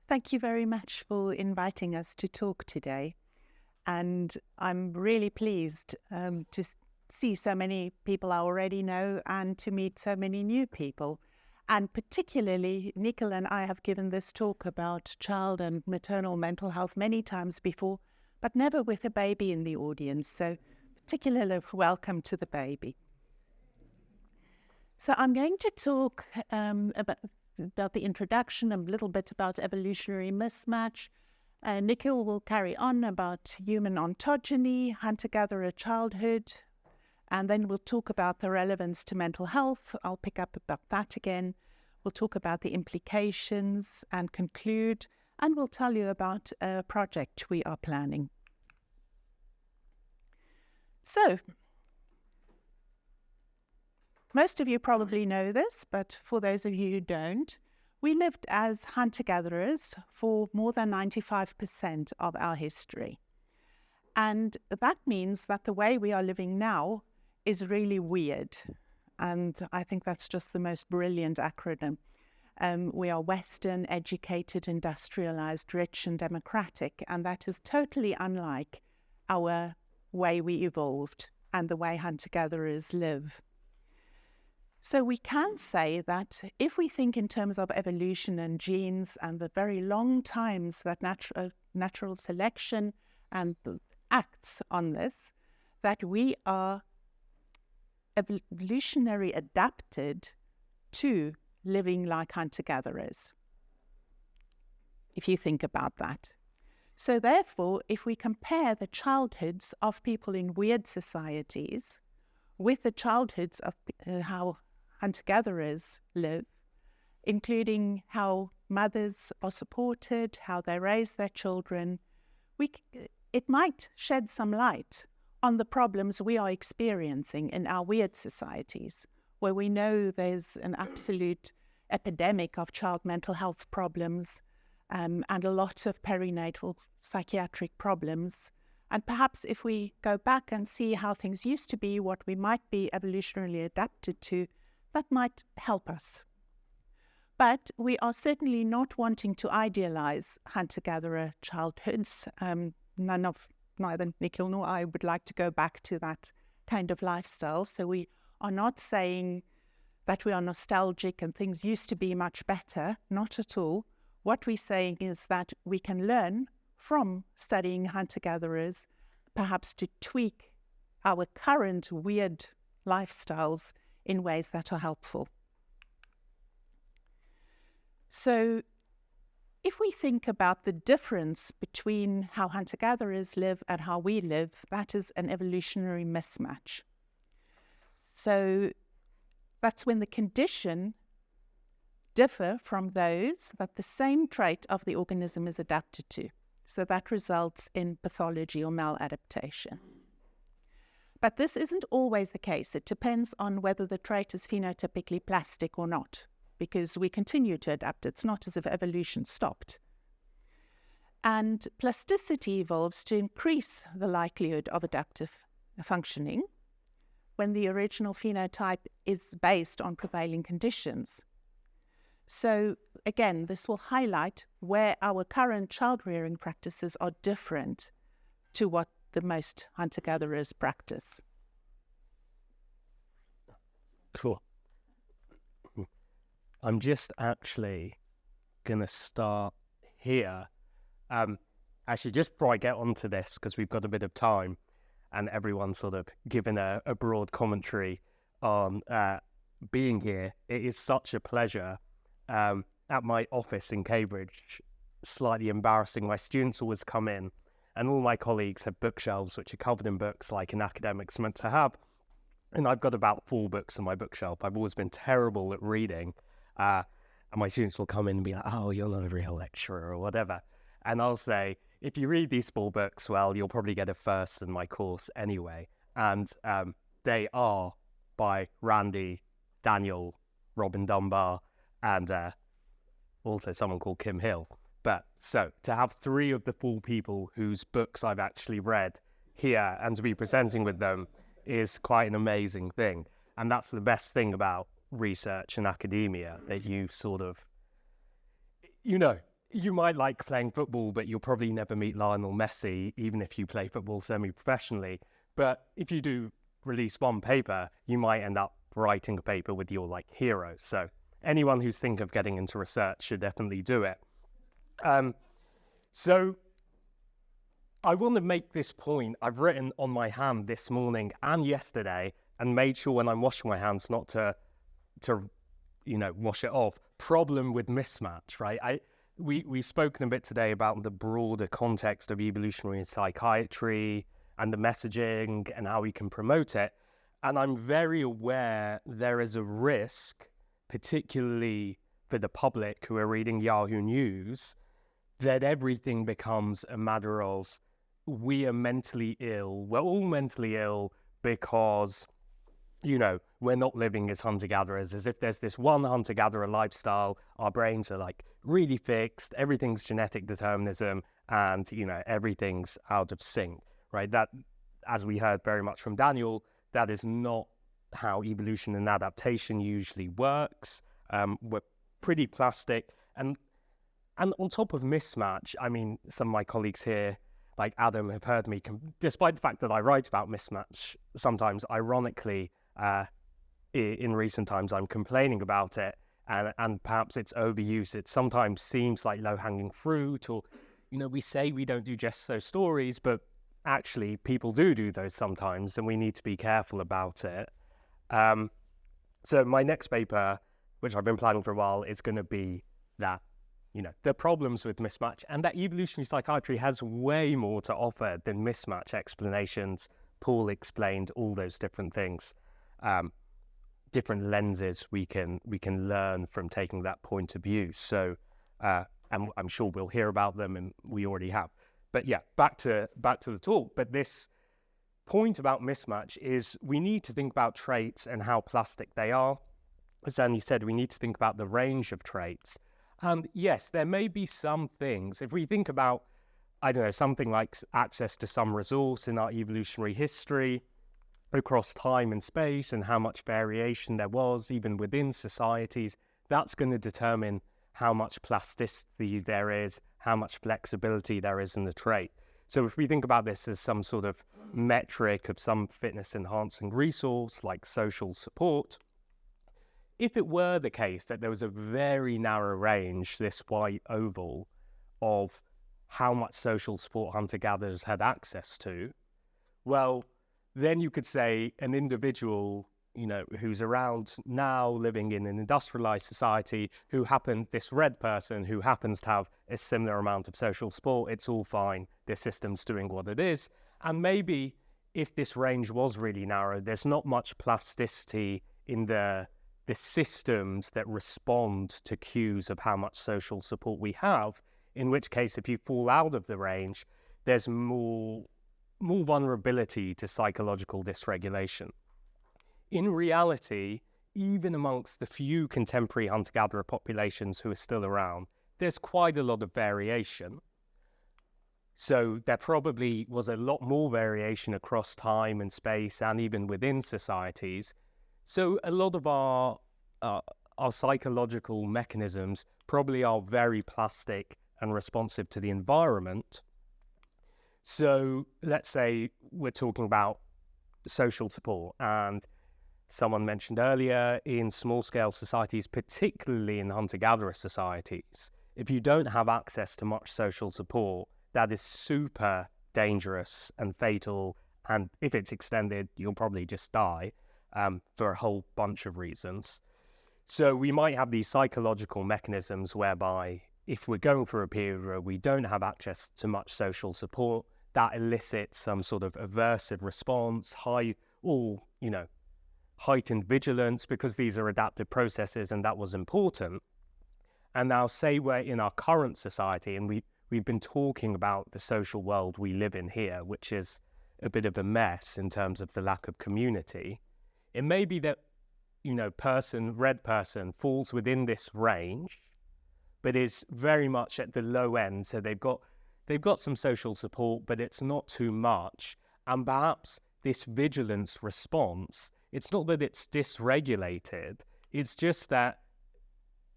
Thank you very much for inviting us to talk today. And I'm really pleased to see so many people I already know and to meet so many new people. And particularly, Nikhil and I have given this talk about child and maternal mental health many times before, but never with a baby in the audience. So particularly welcome to the baby. So I'm going to talk about the introduction, a little bit about evolutionary mismatch. Nikhil will carry on about human ontogeny, hunter-gatherer childhood, and then we'll talk about the relevance to mental health. I'll pick up about that again. We'll talk about the implications and conclude, and we'll tell you about a project we are planning. So, most of you probably know this, but for those of you who don't, we lived as hunter-gatherers for more than 95% of our history. And that means that the way we are living now is really weird. And I think that's just the most brilliant acronym. We are Western, educated, industrialized, rich, and democratic. And that is totally unlike our way we evolved and the way hunter-gatherers live. So we can say that if we think in terms of evolution and genes and the very long times that natural selection and acts on this, that we are evolutionary adapted to living like hunter-gatherers, if you think about that. So therefore, if we compare the childhoods of people in weird societies with the childhoods of how hunter-gatherers live, including how mothers are supported, how they raise their children, it might shed some light on the problems we are experiencing in our weird societies, where we know there's an absolute epidemic of child mental health problems and a lot of perinatal psychiatric problems. And perhaps if we go back and see how things used to be, what we might be evolutionarily adapted to, that might help us. But we are certainly not wanting to idealize hunter-gatherer childhoods. Neither Nikhil nor I would like to go back to that kind of lifestyle. So we are not saying that we are nostalgic and things used to be much better, not at all. What we're saying is that we can learn from studying hunter-gatherers, perhaps to tweak our current weird lifestyles in ways that are helpful. So if we think about the difference between how hunter-gatherers live and how we live, that is an evolutionary mismatch. So that's when the condition differ from those that the same trait of the organism is adapted to. So that results in pathology or maladaptation. But this isn't always the case. It depends on whether the trait is phenotypically plastic or not, because we continue to adapt. It's not as if evolution stopped. And plasticity evolves to increase the likelihood of adaptive functioning when the original phenotype is based on prevailing conditions. So again, this will highlight where our current child-rearing practices are different to what the most hunter-gatherers practice. Cool. I'm just actually going to start here. Actually, just before I get onto this, because we've got a bit of time and everyone's sort of given a broad commentary on being here, it is such a pleasure. At my office in Cambridge, slightly embarrassing, my students always come in and all my colleagues have bookshelves which are covered in books like an academic's meant to have. And I've got about 4 books on my bookshelf. I've always been terrible at reading. And my students will come in and be like, oh, you're not a real lecturer or whatever. And I'll say, if you read these 4 books, well, you'll probably get a first in my course anyway. And they are by Randy, Daniel, Robin Dunbar, and also someone called Kim Hill. But so to have 3 of the 4 people whose books I've actually read here and to be presenting with them is quite an amazing thing. And that's the best thing about research and academia, that you sort of, you might like playing football, but you'll probably never meet Lionel Messi, even if you play football semi-professionally. But if you do release one paper, you might end up writing a paper with your like hero. So anyone who's thinking of getting into research should definitely do it. So I want to make this point. I've written on my hand this morning and yesterday, and made sure when I'm washing my hands not to wash it off. Problem with mismatch, right? We've spoken a bit today about the broader context of evolutionary psychiatry and the messaging and how we can promote it. And I'm very aware there is a risk, particularly for the public who are reading Yahoo News, that everything becomes a matter of we are mentally ill. We're all mentally ill because, we're not living as hunter-gatherers, as if there's this one hunter-gatherer lifestyle. Our brains are like really fixed. Everything's genetic determinism and, everything's out of sync, right? That, as we heard very much from Daniel, that is not how evolution and adaptation usually works. We're pretty plastic. And on top of mismatch, I mean, some of my colleagues here, like Adam, have heard me, despite the fact that I write about mismatch, sometimes ironically, in recent times, I'm complaining about it, and perhaps it's overused. It sometimes seems like low-hanging fruit, or, we say we don't do just so stories, but actually people do those sometimes, and we need to be careful about it. So my next paper, which I've been planning for a while, is going to be that, the problems with mismatch, and that evolutionary psychiatry has way more to offer than mismatch explanations. Paul explained all those different things, different lenses we can learn from taking that point of view. So, and I'm sure we'll hear about them, and we already have. But yeah, back to the talk. But this point about mismatch is we need to think about traits and how plastic they are. As Danny said, we need to think about the range of traits. And yes, there may be some things, if we think about, something like access to some resource in our evolutionary history across time and space, and how much variation there was even within societies, that's going to determine how much plasticity there is, how much flexibility there is in the trait. So if we think about this as some sort of metric of some fitness enhancing resource like social support, if it were the case that there was a very narrow range, this white oval, of how much social support hunter-gatherers had access to, well, then you could say an individual, who's around now living in an industrialized society, this red person who happens to have a similar amount of social support, it's all fine, their system's doing what it is. And maybe if this range was really narrow, there's not much plasticity in the systems that respond to cues of how much social support we have, in which case, if you fall out of the range, there's more vulnerability to psychological dysregulation. In reality, even amongst the few contemporary hunter-gatherer populations who are still around, there's quite a lot of variation. So there probably was a lot more variation across time and space, and even within societies. So a lot of our psychological mechanisms probably are very plastic and responsive to the environment. So let's say we're talking about social support, and someone mentioned earlier, in small-scale societies, particularly in hunter-gatherer societies, if you don't have access to much social support, that is super dangerous and fatal, and if it's extended, you'll probably just die for a whole bunch of reasons. So we might have these psychological mechanisms whereby if we're going through a period where we don't have access to much social support, that elicits some sort of aversive response, heightened vigilance, because these are adaptive processes, and that was important. And now say we're in our current society, and we've been talking about the social world we live in here, which is a bit of a mess in terms of the lack of community. It may be that, red person falls within this range, but is very much at the low end. So they've got some social support, but it's not too much. And perhaps this vigilance response, it's not that it's dysregulated, it's just that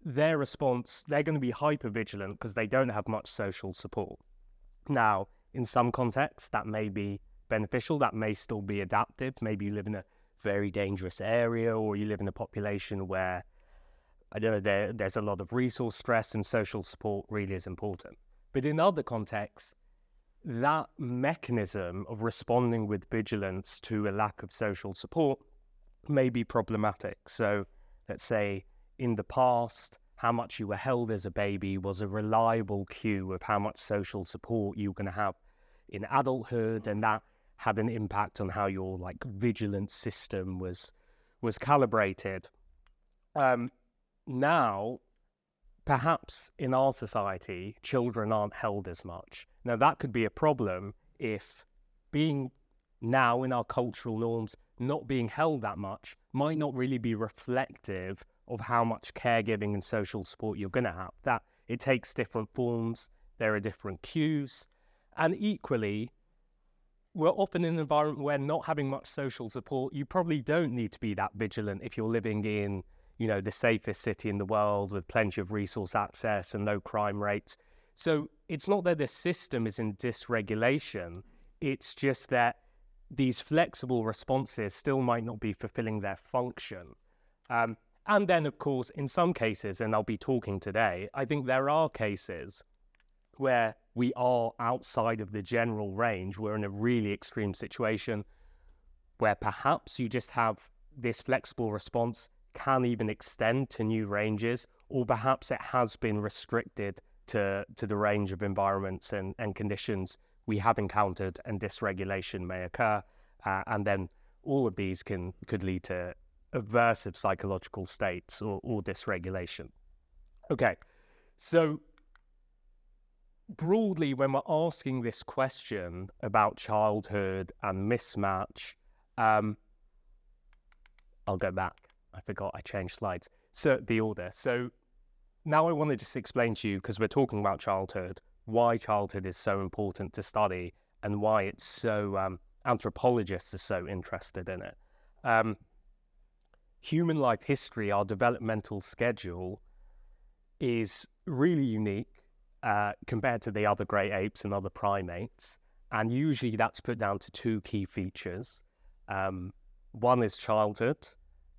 their response, they're going to be hypervigilant because they don't have much social support. Now, in some contexts, that may be beneficial, that may still be adaptive. Maybe you live in a very dangerous area, or you live in a population where, I don't know, there's a lot of resource stress and social support really is important. But in other contexts, that mechanism of responding with vigilance to a lack of social support may be problematic. So let's say in the past, how much you were held as a baby was a reliable cue of how much social support you were going to have in adulthood, and that had an impact on how your vigilance system was calibrated. Now, perhaps in our society, children aren't held as much. Now, that could be a problem if being now in our cultural norms, not being held that much might not really be reflective of how much caregiving and social support you're going to have. That it takes different forms, there are different cues, and equally, we're often in an environment where not having much social support, you probably don't need to be that vigilant if you're living in, the safest city in the world with plenty of resource access and low crime rates. So it's not that the system is in dysregulation, it's just that these flexible responses still might not be fulfilling their function. And then, of course, in some cases, and I'll be talking today, I think there are cases where we are outside of the general range. We're in a really extreme situation where perhaps you just have this flexible response can even extend to new ranges, or perhaps it has been restricted to the range of environments and conditions we have encountered, and dysregulation may occur. And then all of these could lead to aversive psychological states or dysregulation. Okay, so broadly, when we're asking this question about childhood and mismatch, I'll go back. I forgot I changed slides. So the order. So now I want to just explain to you, because we're talking about childhood, why childhood is so important to study and why it's so, anthropologists are so interested in it. Human life history, our developmental schedule, is really unique compared to the other great apes and other primates. And usually that's put down to two key features. One is childhood,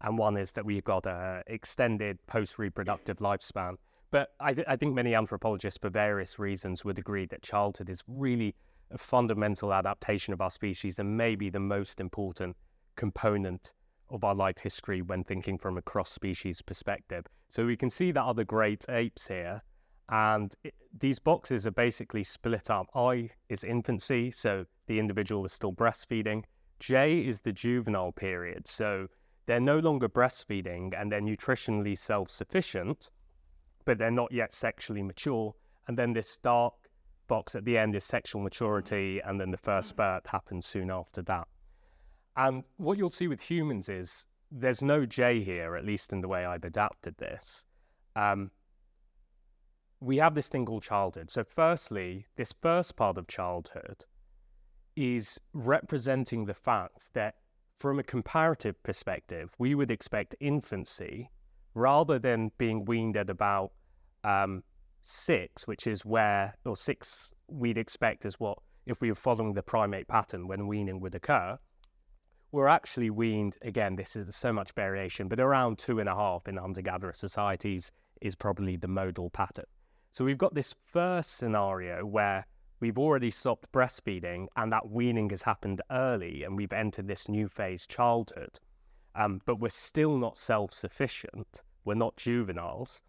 and one is that we've got an extended post-reproductive lifespan. But I think many anthropologists, for various reasons, would agree that childhood is really a fundamental adaptation of our species and maybe the most important component of our life history when thinking from a cross-species perspective. So we can see the other great apes here, and these boxes are basically split up. I is infancy, so the individual is still breastfeeding. J is the juvenile period, so they're no longer breastfeeding and they're nutritionally self-sufficient, but they're not yet sexually mature. And then this dark box at the end is sexual maturity, and then the first birth happens soon after that. And what you'll see with humans is there's no J here, at least in the way I've adapted this. We have this thing called childhood. So firstly, this first part of childhood is representing the fact that from a comparative perspective, we would expect infancy, rather than being weaned at about 6, which is where, or 6 we'd expect is what, if we were following the primate pattern when weaning would occur, we're actually weaned, again, this is so much variation, but around 2.5 in hunter-gatherer societies is probably the modal pattern. So we've got this first scenario where we've already stopped breastfeeding and that weaning has happened early and we've entered this new phase, childhood, but we're still not self-sufficient, we're not juveniles.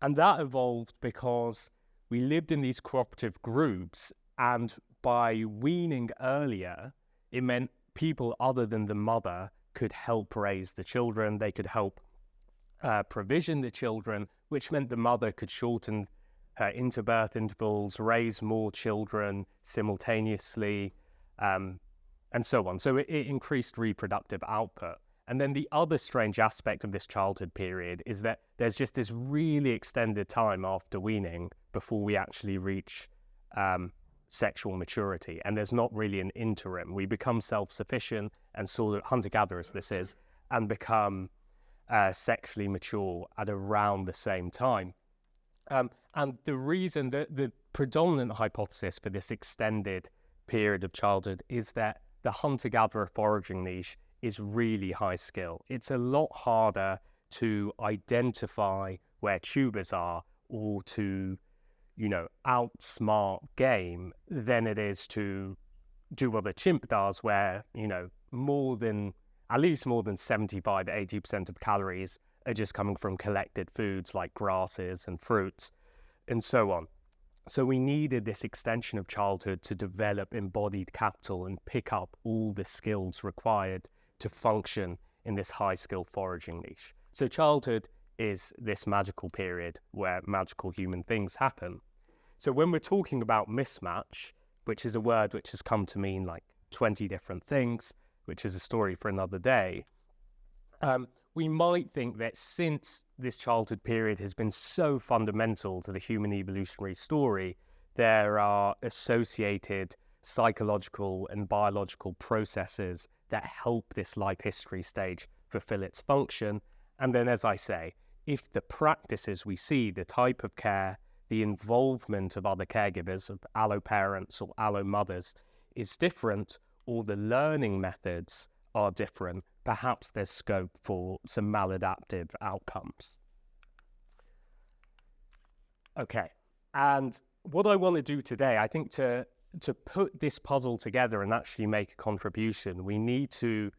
And that evolved because we lived in these cooperative groups, and by weaning earlier, it meant people other than the mother could help raise the children, they could help provision the children, which meant the mother could shorten her interbirth intervals, raise more children simultaneously, and so on. So it increased reproductive output. And then the other strange aspect of this childhood period is that there's just this really extended time after weaning before we actually reach sexual maturity. And there's not really an interim. We become self-sufficient and sort of hunter-gatherers, this is, and become sexually mature at around the same time. And the reason, the predominant hypothesis for this extended period of childhood is that the hunter-gatherer foraging niche is really high skill. It's a lot harder to identify where tubers are or to, outsmart game than it is to do what a chimp does, where, at least more than 75 to 80% of calories are just coming from collected foods like grasses and fruits and so on. So we needed this extension of childhood to develop embodied capital and pick up all the skills required to function in this high-skill foraging niche. So childhood is this magical period where magical human things happen. So when we're talking about mismatch, which is a word which has come to mean like 20 different things, which is a story for another day, we might think that since this childhood period has been so fundamental to the human evolutionary story, there are associated psychological and biological processes that help this life history stage fulfill its function. And then, as I say, if the practices we see, the type of care, the involvement of other caregivers, of alloparents or allomothers, is different, or the learning methods are different, perhaps there's scope for some maladaptive outcomes. Okay, and what I want to do today, I think to put this puzzle together and actually make a contribution, we need to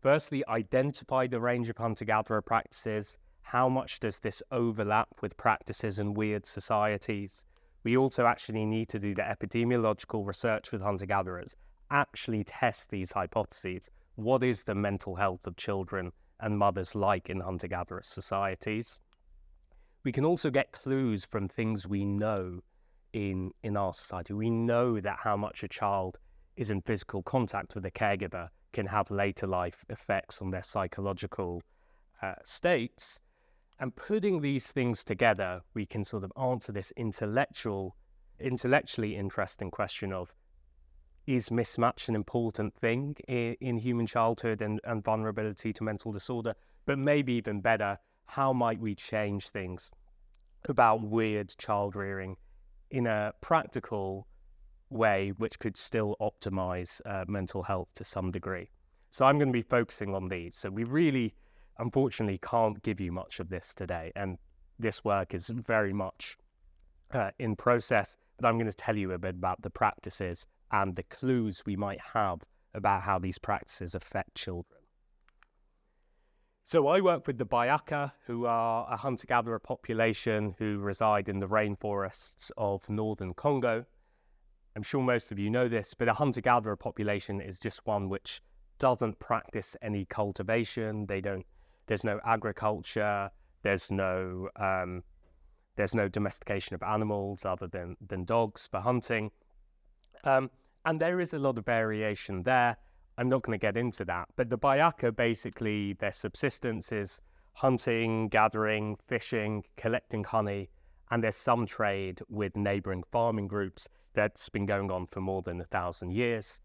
firstly identify the range of hunter-gatherer practices. How much does this overlap with practices in weird societies? We also actually need to do the epidemiological research with hunter-gatherers, actually test these hypotheses. What is the mental health of children and mothers like in hunter-gatherer societies? We can also get clues from things we know in our society. We know that how much a child is in physical contact with a caregiver can have later life effects on their psychological states. And putting these things together, we can sort of answer this intellectually interesting question of, is mismatch an important thing in human childhood and vulnerability to mental disorder? But maybe even better, how might we change things about weird child rearing in a practical way which could still optimize mental health to some degree? So I'm going to be focusing on these. So we really, unfortunately, can't give you much of this today. And this work is very much in process, but I'm going to tell you a bit about the practices and the clues we might have about how these practices affect children. So I work with the Bayaka, who are a hunter-gatherer population who reside in the rainforests of northern Congo. I'm sure most of you know this, but a hunter-gatherer population is just one which doesn't practice any cultivation. There's no agriculture, there's no domestication of animals other than dogs for hunting. And there is a lot of variation there. I'm not going to get into that. But the Bayaka, basically, their subsistence is hunting, gathering, fishing, collecting honey, and there's some trade with neighboring farming groups that's been going on for more than 1,000 years.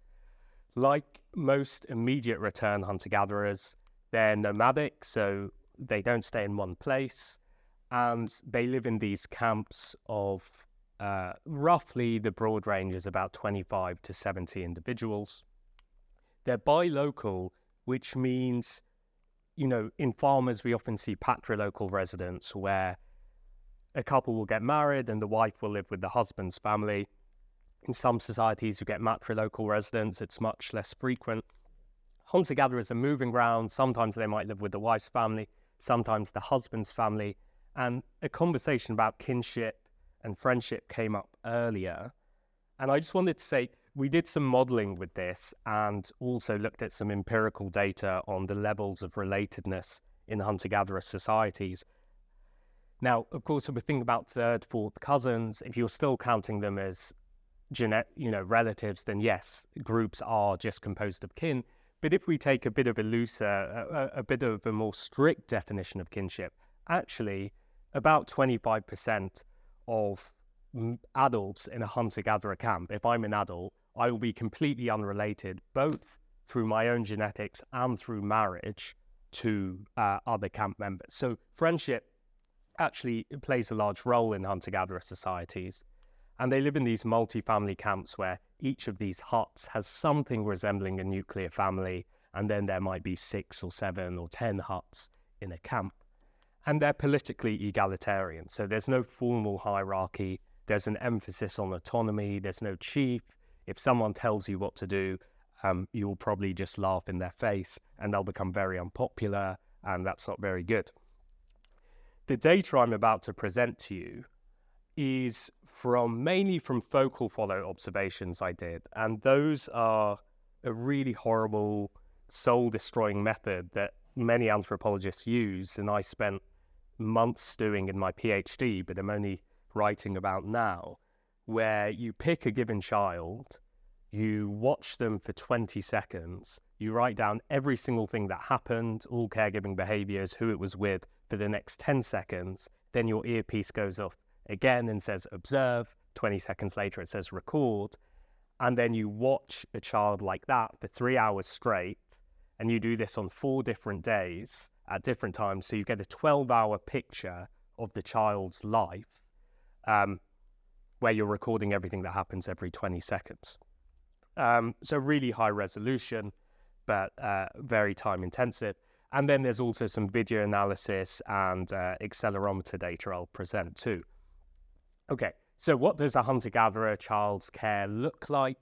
Like most immediate return hunter-gatherers, they're nomadic, so they don't stay in one place, and they live in these camps of roughly, the broad range is about 25 to 70 individuals. They're buy local, which means, in farmers, we often see patrilocal residents where a couple will get married and the wife will live with the husband's family. In some societies, you get matrilocal residents. It's much less frequent. Hunter-gatherers are moving around. Sometimes they might live with the wife's family, sometimes the husband's family. And a conversation about kinship and friendship came up earlier. And I just wanted to say, we did some modeling with this and also looked at some empirical data on the levels of relatedness in hunter-gatherer societies. Now, of course, if we think about third, fourth cousins, if you're still counting them as relatives, then yes, groups are just composed of kin. But if we take a bit of a more strict definition of kinship, actually about 25% of adults in a hunter-gatherer camp, if I'm an adult, I will be completely unrelated, both through my own genetics and through marriage, to other camp members. So friendship actually plays a large role in hunter-gatherer societies. And they live in these multi-family camps where each of these huts has something resembling a nuclear family, and then there might be 6 or 7 or 10 huts in a camp. And they're politically egalitarian, so there's no formal hierarchy, there's an emphasis on autonomy, there's no chief. If someone tells you what to do, you'll probably just laugh in their face, and they'll become very unpopular, and that's not very good. The data I'm about to present to you is mainly from focal follow observations I did, and those are a really horrible, soul-destroying method that many anthropologists use, and I spent months doing in my PhD, but I'm only writing about now, where you pick a given child, you watch them for 20 seconds, you write down every single thing that happened, all caregiving behaviors, who it was with, for the next 10 seconds, then your earpiece goes off again and says observe, 20 seconds later it says record, and then you watch a child like that for 3 hours straight, and you do this on 4 different days at different times, so you get a 12-hour picture of the child's life, where you're recording everything that happens every 20 seconds. So really high resolution, but very time intensive. And then there's also some video analysis and accelerometer data I'll present too. Okay, so what does a hunter-gatherer child's care look like?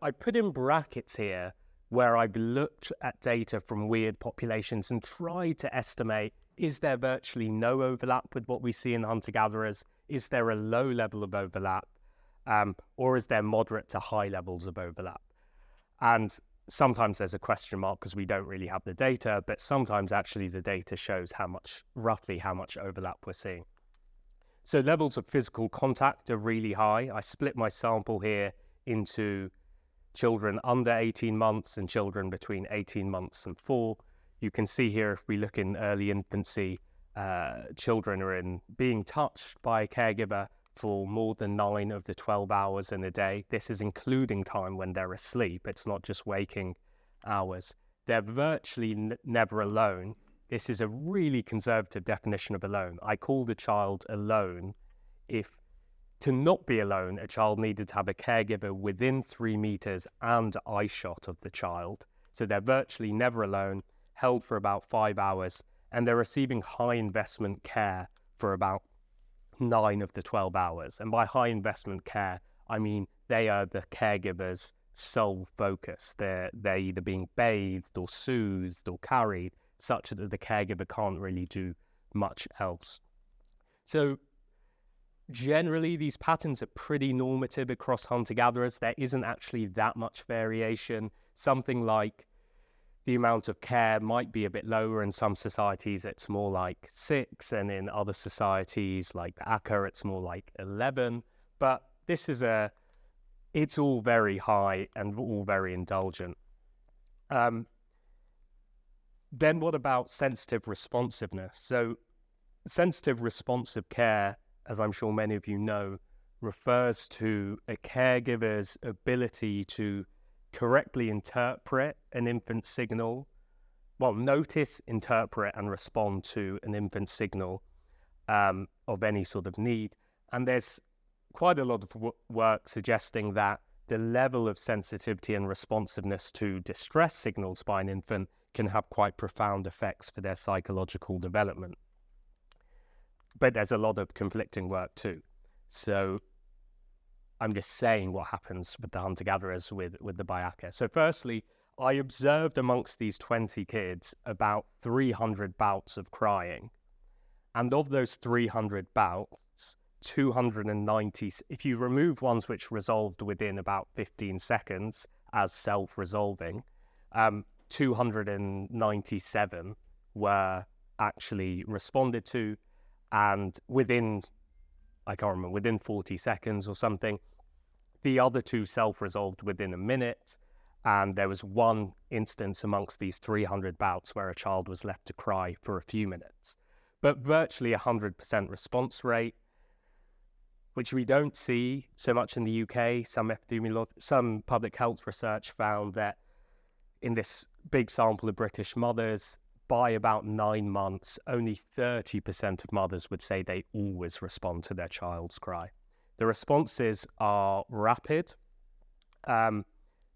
I put in brackets here where I've looked at data from weird populations and tried to estimate, is there virtually no overlap with what we see in hunter-gatherers? Is there a low level of overlap? Or is there moderate to high levels of overlap? And sometimes there's a question mark because we don't really have the data, but sometimes actually the data shows roughly how much overlap we're seeing. So levels of physical contact are really high. I split my sample here into children under 18 months and children between 18 months and 4. You can see here, if we look in early infancy, children are being touched by a caregiver for more than 9 of the 12 hours in a day. This is including time when they're asleep. It's not just waking hours. They're virtually never alone. This is a really conservative definition of alone. I call the child alone if, to not be alone, a child needed to have a caregiver within 3 meters and eye shot of the child. So they're virtually never alone, held for about 5 hours, and they're receiving high investment care for about 9 of the 12 hours. And by high investment care, I mean they are the caregiver's sole focus. They're either being bathed or soothed or carried, such that the caregiver can't really do much else. So generally, these patterns are pretty normative across hunter-gatherers. There isn't actually that much variation. Something like the amount of care might be a bit lower in some societies. It's more like 6, and in other societies like the ACA, it's more like 11. But it's all very high and all very indulgent. Then what about sensitive responsiveness? So sensitive responsive care, as I'm sure many of you know, refers to a caregiver's ability to correctly interpret an infant's signal, notice, interpret, and respond to an infant's signal of any sort of need. And there's quite a lot of work suggesting that the level of sensitivity and responsiveness to distress signals by an infant can have quite profound effects for their psychological development. But there's a lot of conflicting work too. So I'm just saying what happens with the hunter-gatherers with the Bayaka. So firstly, I observed amongst these 20 kids about 300 bouts of crying. And of those 300 bouts, 290, if you remove ones which resolved within about 15 seconds as self-resolving, 297 were actually responded to, and within 40 seconds or something. The other 2 self-resolved within a minute, and there was one instance amongst these 300 bouts where a child was left to cry for a few minutes. But virtually 100% response rate, which we don't see so much in the UK. Some public health research found that in this big sample of British mothers, by about 9 months, only 30% of mothers would say they always respond to their child's cry. The responses are rapid.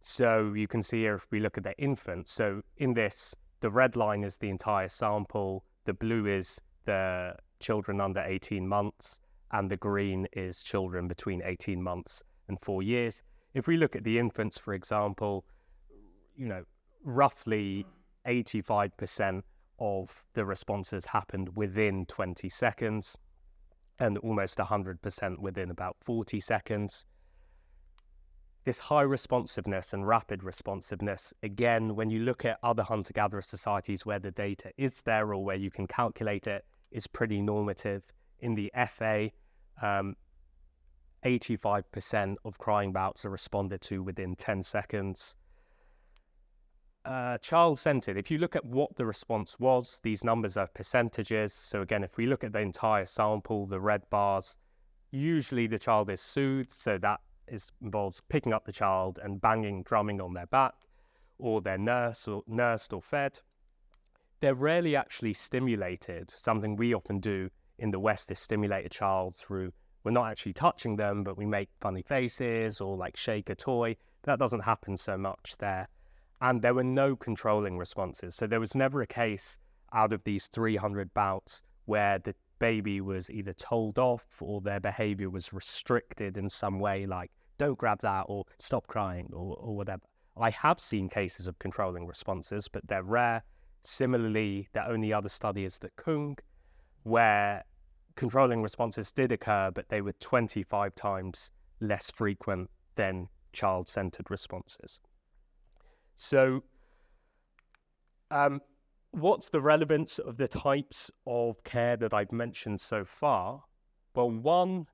So you can see here, if we look at the infants, so in this, the red line is the entire sample, the blue is the children under 18 months, and the green is children between 18 months and 4 years. If we look at the infants, for example, roughly 85% of the responses happened within 20 seconds and almost 100% within about 40 seconds. This high responsiveness and rapid responsiveness, again, when you look at other hunter-gatherer societies where the data is there or where you can calculate it, is pretty normative. In the FA, 85% of crying bouts are responded to within 10 seconds. Child-centered, if you look at what the response was, these numbers are percentages. So again, if we look at the entire sample, the red bars, usually the child is soothed, so that involves picking up the child and banging, drumming on their back, or they're nursed or fed. They're rarely actually stimulated. Something we often do in the West is stimulate a child through, we're not actually touching them, but we make funny faces or like shake a toy. That doesn't happen so much there. And there were no controlling responses. So there was never a case out of these 300 bouts where the baby was either told off or their behavior was restricted in some way, like don't grab that or stop crying or whatever. I have seen cases of controlling responses, but they're rare. Similarly, the only other study is the Kung, where controlling responses did occur, but they were 25 times less frequent than child-centered responses. So what's the relevance of the types of care that I've mentioned so far? Well, one,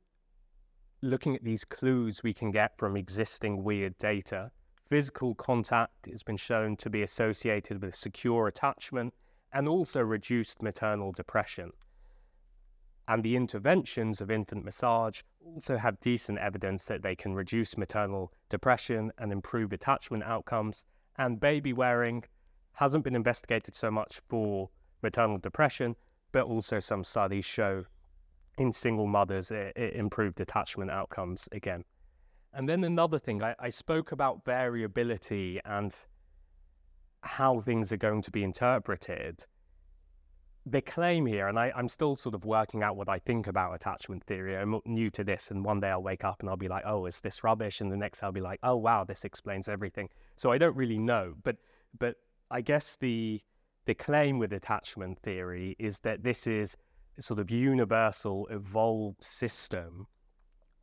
looking at these clues we can get from existing weird data, physical contact has been shown to be associated with secure attachment and also reduced maternal depression. And the interventions of infant massage also have decent evidence that they can reduce maternal depression and improve attachment outcomes. And baby wearing hasn't been investigated so much for maternal depression, but also some studies show in single mothers it improved attachment outcomes again. And then another thing, I spoke about variability and how things are going to be interpreted. The claim here, and I'm still sort of working out what I think about attachment theory. I'm new to this, and one day I'll wake up and I'll be like, oh, is this rubbish? And the next I'll be like, oh, wow, this explains everything. So I don't really know. But I guess the claim with attachment theory is that this is a sort of universal, evolved system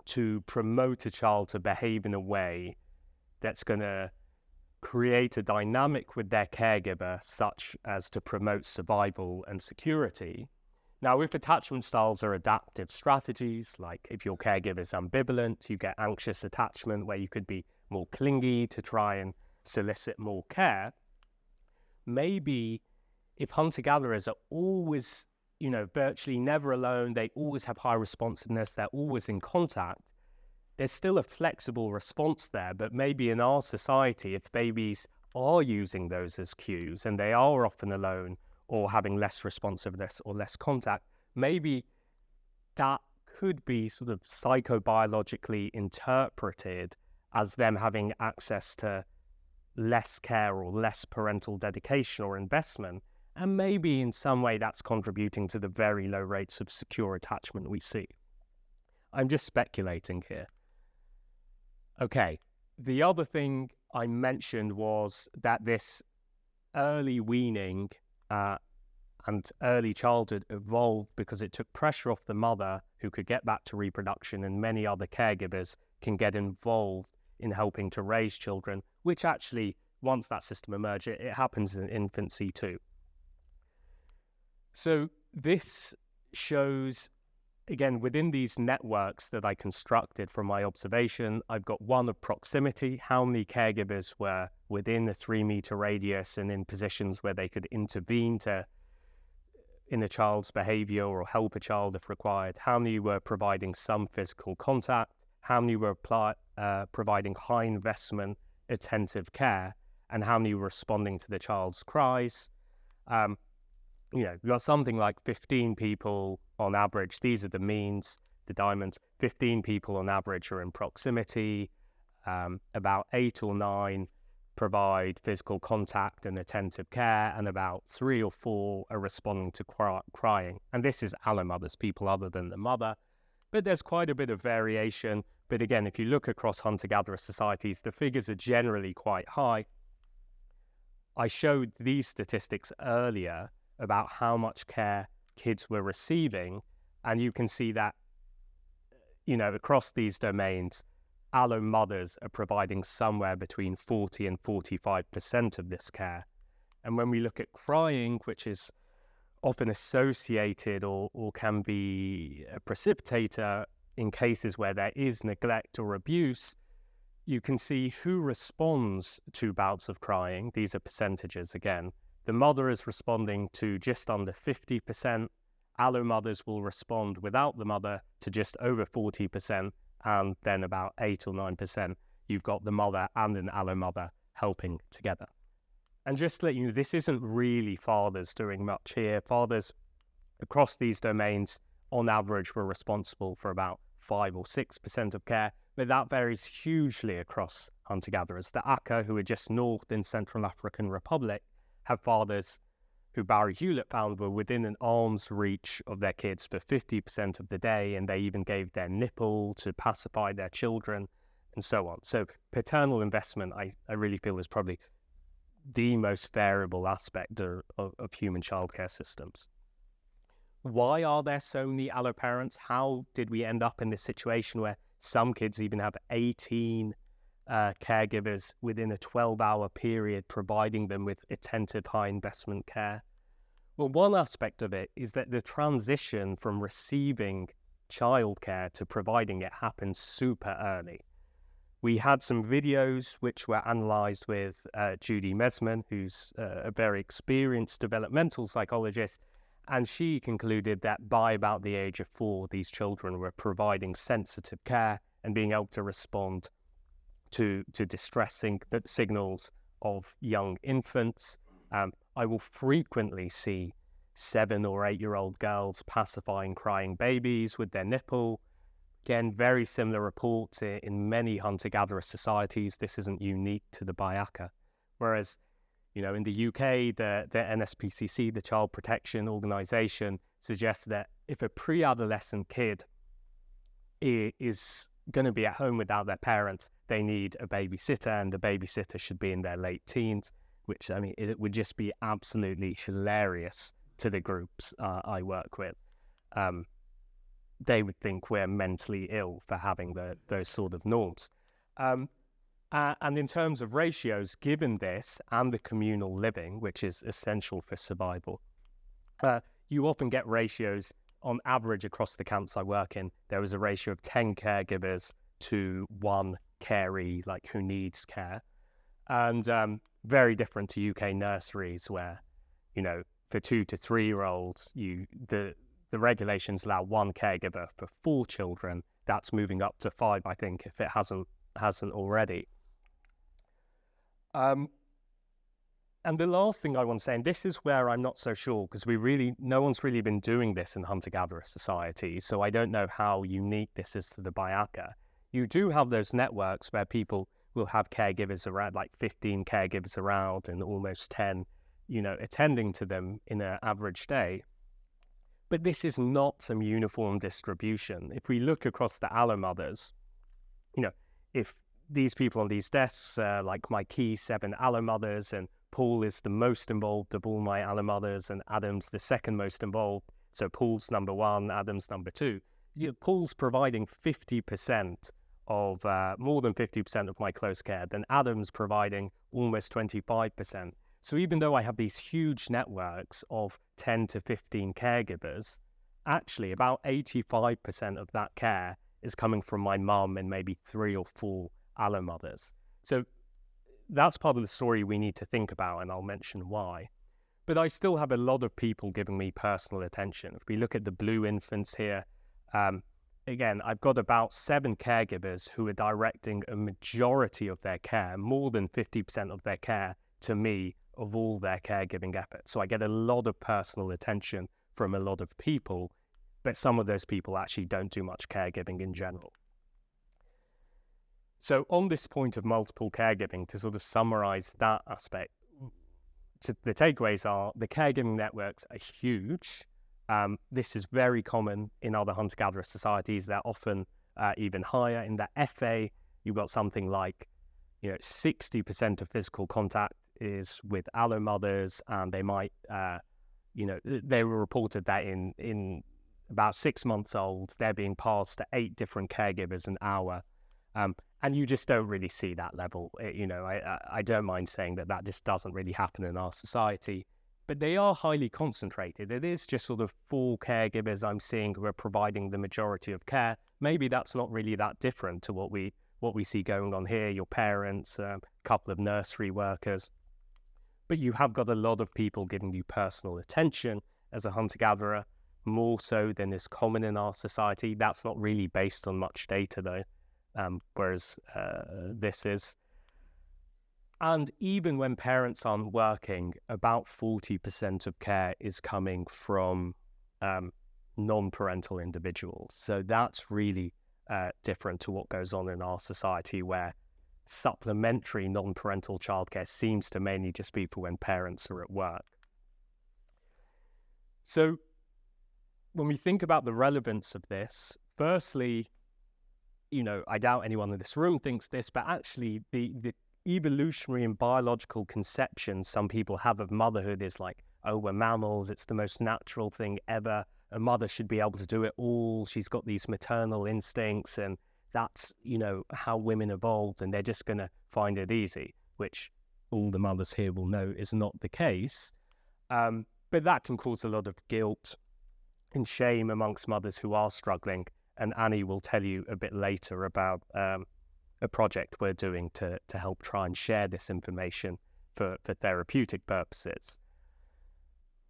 to promote a child to behave in a way that's going to create a dynamic with their caregiver such as to promote survival and security. Now, if attachment styles are adaptive strategies, like if your caregiver is ambivalent, you get anxious attachment where you could be more clingy to try and solicit more care. Maybe if hunter-gatherers are always, virtually never alone, they always have high responsiveness, they're always in contact, there's still a flexible response there. But maybe in our society, if babies are using those as cues and they are often alone or having less responsiveness or less contact, maybe that could be sort of psychobiologically interpreted as them having access to less care or less parental dedication or investment. And maybe in some way that's contributing to the very low rates of secure attachment we see. I'm just speculating here. Okay, the other thing I mentioned was that this early weaning and early childhood evolved because it took pressure off the mother who could get back to reproduction, and many other caregivers can get involved in helping to raise children, which actually, once that system emerged, it happens in infancy too. So this shows, again, within these networks that I constructed from my observation, I've got one of proximity, how many caregivers were within a 3-meter radius and in positions where they could intervene in a child's behavior or help a child if required, how many were providing some physical contact, how many were providing high investment attentive care, and how many were responding to the child's cries. you've got something like 15 people on average. These are the means, the diamonds. 15 people on average are in proximity. About 8 or 9 provide physical contact and attentive care, and about 3 or 4 are responding to crying. And this is allo mothers, people other than the mother. But there's quite a bit of variation. But again, if you look across hunter-gatherer societies, the figures are generally quite high. I showed these statistics earlier about how much care kids were receiving, and you can see that, across these domains, allo mothers are providing somewhere between 40 and 45% of this care. And when we look at crying, which is often associated or can be a precipitator in cases where there is neglect or abuse, you can see who responds to bouts of crying. These are percentages again. The mother is responding to just under 50%. Allo mothers will respond without the mother to just over 40%, and then about 8 or 9%, you've got the mother and an allo mother helping together. And just to let you know, this isn't really fathers doing much here. Fathers across these domains, on average, were responsible for about 5 or 6% of care, but that varies hugely across hunter-gatherers. The Aka, who are just north in Central African Republic, have fathers who Barry Hewlett found were within an arm's reach of their kids for 50% of the day, and they even gave their nipple to pacify their children, and so on. So paternal investment, I really feel, is probably the most variable aspect of human childcare systems. Why are there so many allo parents? How did we end up in this situation where some kids even have 18 caregivers within a 12-hour period, providing them with attentive, high-investment care? Well, one aspect of it is that the transition from receiving childcare to providing it happens super early. We had some videos which were analysed with Judy Mesman, who's a very experienced developmental psychologist, and she concluded that by about the age of 4, these children were providing sensitive care and being able to respond to distressing signals of young infants. I will frequently see 7 or 8-year-old girls pacifying crying babies with their nipple. Again, very similar reports in many hunter-gatherer societies. This isn't unique to the Bayaka. Whereas, in the UK, the NSPCC, the Child Protection Organisation, suggests that if a pre-adolescent kid is going to be at home without their parents, they need a babysitter, and the babysitter should be in their late teens, which, it would just be absolutely hilarious to the groups I work with. They would think we're mentally ill for having those sort of norms. And in terms of ratios, given this and the communal living, which is essential for survival, you often get ratios on average across the camps I work in. There was a ratio of 10 caregivers to 1 caree, who needs care. And very different to UK nurseries where, for 2 to 3-year-olds, the regulations allow 1 caregiver for 4 children. That's moving up to 5, I think, if it hasn't already. And the last thing I want to say, and this is where I'm not so sure, because no one's really been doing this in hunter-gatherer societies, so I don't know how unique this is to the Bayaka. You do have those networks where people will have caregivers around, 15 caregivers around, and almost 10, attending to them in an average day. But this is not some uniform distribution. If we look across the allo mothers, if these people on these desks are like my key 7 allo mothers, and Paul is the most involved of all my allo mothers, and Adam's the second most involved. So Paul's number 1, Adam's number 2. Paul's providing 50% of, more than 50% of my close care. Then Adam's providing almost 25%. So even though I have these huge networks of 10 to 15 caregivers, actually about 85% of that care is coming from my mum and maybe 3 or 4 allo mothers. So that's part of the story we need to think about, and I'll mention why. But I still have a lot of people giving me personal attention. If we look at the blue infants here, again, I've got about 7 caregivers who are directing a majority of their care, more than 50% of their care, to me of all their caregiving efforts. So I get a lot of personal attention from a lot of people, but some of those people actually don't do much caregiving in general. So on this point of multiple caregiving, to sort of summarize that aspect, the takeaways are the caregiving networks are huge. This is very common in other hunter-gatherer societies. They're often even higher. In the FA, you've got something like 60% of physical contact is with allo mothers, and they might, they were reported that in about 6 months old, they're being passed to 8 different caregivers an hour. And you just don't really see that level. I don't mind saying that just doesn't really happen in our society, but they are highly concentrated. It is just sort of 4 caregivers I'm seeing who are providing the majority of care. Maybe that's not really that different to what we see going on here, your parents, a couple of nursery workers. But you have got a lot of people giving you personal attention as a hunter-gatherer, more so than is common in our society. That's not really based on much data though. Whereas this is. And even when parents aren't working, about 40% of care is coming from non-parental individuals. So that's really different to what goes on in our society, where supplementary non-parental childcare seems to mainly just be for when parents are at work. So when we think about the relevance of this, firstly, I doubt anyone in this room thinks this, but actually the evolutionary and biological conception some people have of motherhood is like, oh, we're mammals, it's the most natural thing ever. A mother should be able to do it all. She's got these maternal instincts, and that's, how women evolved, and they're just going to find it easy, which all the mothers here will know is not the case. But that can cause a lot of guilt and shame amongst mothers who are struggling. And Annie will tell you a bit later about a project we're doing to help try and share this information for therapeutic purposes.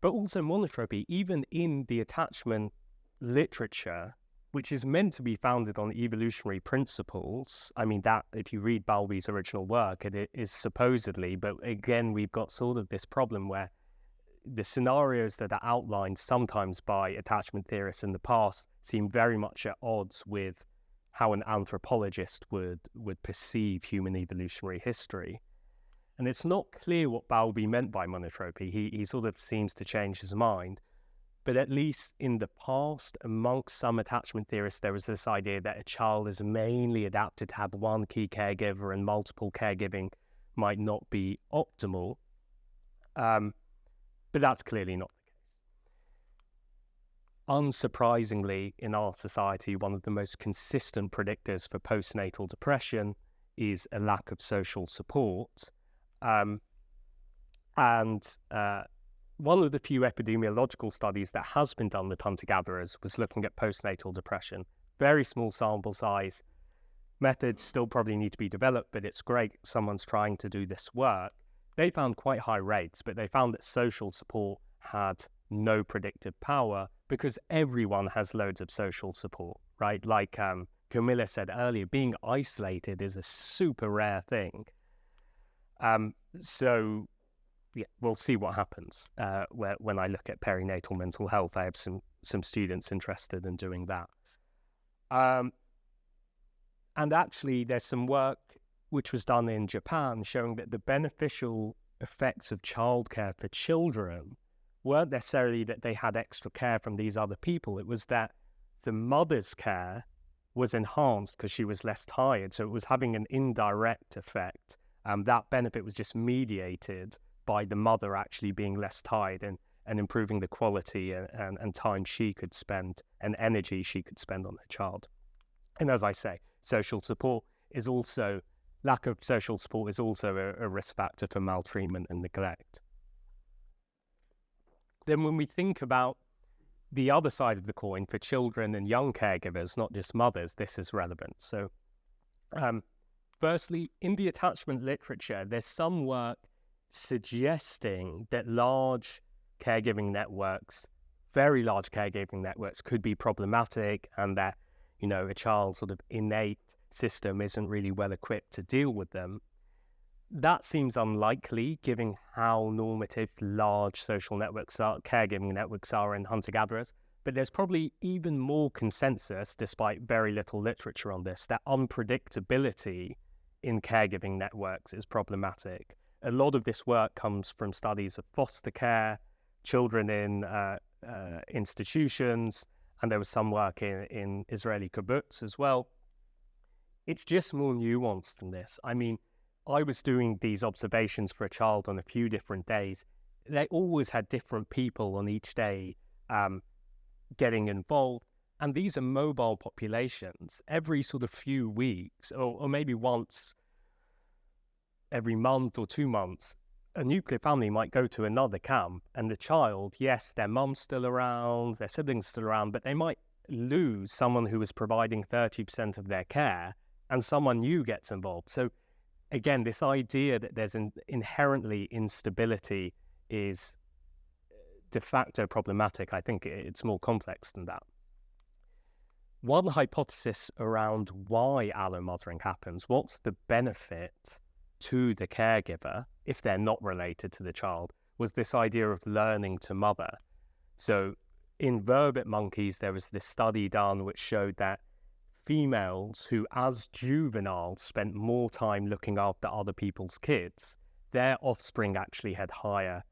But also monotropy, even in the attachment literature, which is meant to be founded on evolutionary principles. I mean, that if you read Bowlby's original work, it is supposedly, but again, we've got sort of this problem where the scenarios that are outlined sometimes by attachment theorists in the past seem very much at odds with how an anthropologist would perceive human evolutionary history. And it's not clear what Bowlby meant by monotropy. He sort of seems to change his mind. But at least in the past, amongst some attachment theorists, there was this idea that a child is mainly adapted to have one key caregiver and multiple caregiving might not be optimal. But that's clearly not the case. Unsurprisingly, in our society, one of the most consistent predictors for postnatal depression is a lack of social support. One of the few epidemiological studies that has been done with hunter-gatherers was looking at postnatal depression. Very small sample size. Methods still probably need to be developed, but it's great someone's trying to do this work. They found quite high rates, but they found that social support had no predictive power because everyone has loads of social support, right? Like Camilla said earlier, being isolated is a super rare thing. So yeah, we'll see what happens when I look at perinatal mental health. I have some students interested in doing that. And actually, there's some work which was done in Japan showing that the beneficial effects of childcare for children weren't necessarily that they had extra care from these other people. It was that the mother's care was enhanced because she was less tired. So it was having an indirect effect. That benefit was just mediated by the mother actually being less tired and improving the quality and time she could spend and energy she could spend on her child. And as I say, lack of social support is also a risk factor for maltreatment and neglect. Then when we think about the other side of the coin for children and young caregivers, not just mothers, this is relevant. So firstly, in the attachment literature, there's some work suggesting that large caregiving networks, very large caregiving networks, could be problematic, and that, a child's sort of innate system isn't really well equipped to deal with them. That seems unlikely given how normative large social networks are, caregiving networks are in hunter-gatherers. But there's probably even more consensus, despite very little literature on this, that unpredictability in caregiving networks is problematic. A lot of this work comes from studies of foster care, children in institutions, and there was some work in Israeli kibbutz as well. It's just more nuanced than this. I mean, I was doing these observations for a child on a few different days. They always had different people on each day getting involved. And these are mobile populations. Every sort of few weeks, or maybe once every month or 2 months, a nuclear family might go to another camp, and the child, yes, their mum's still around, their siblings still around, but they might lose someone who is providing 30% of their care, and someone new gets involved. So again, this idea that there's an inherently instability is de facto problematic. I think it's more complex than that. One hypothesis around why allomothering happens, what's the benefit to the caregiver if they're not related to the child, was this idea of learning to mother. So in vervet monkeys, there was this study done which showed that females who, as juveniles, spent more time looking after other people's kids, their offspring actually had higher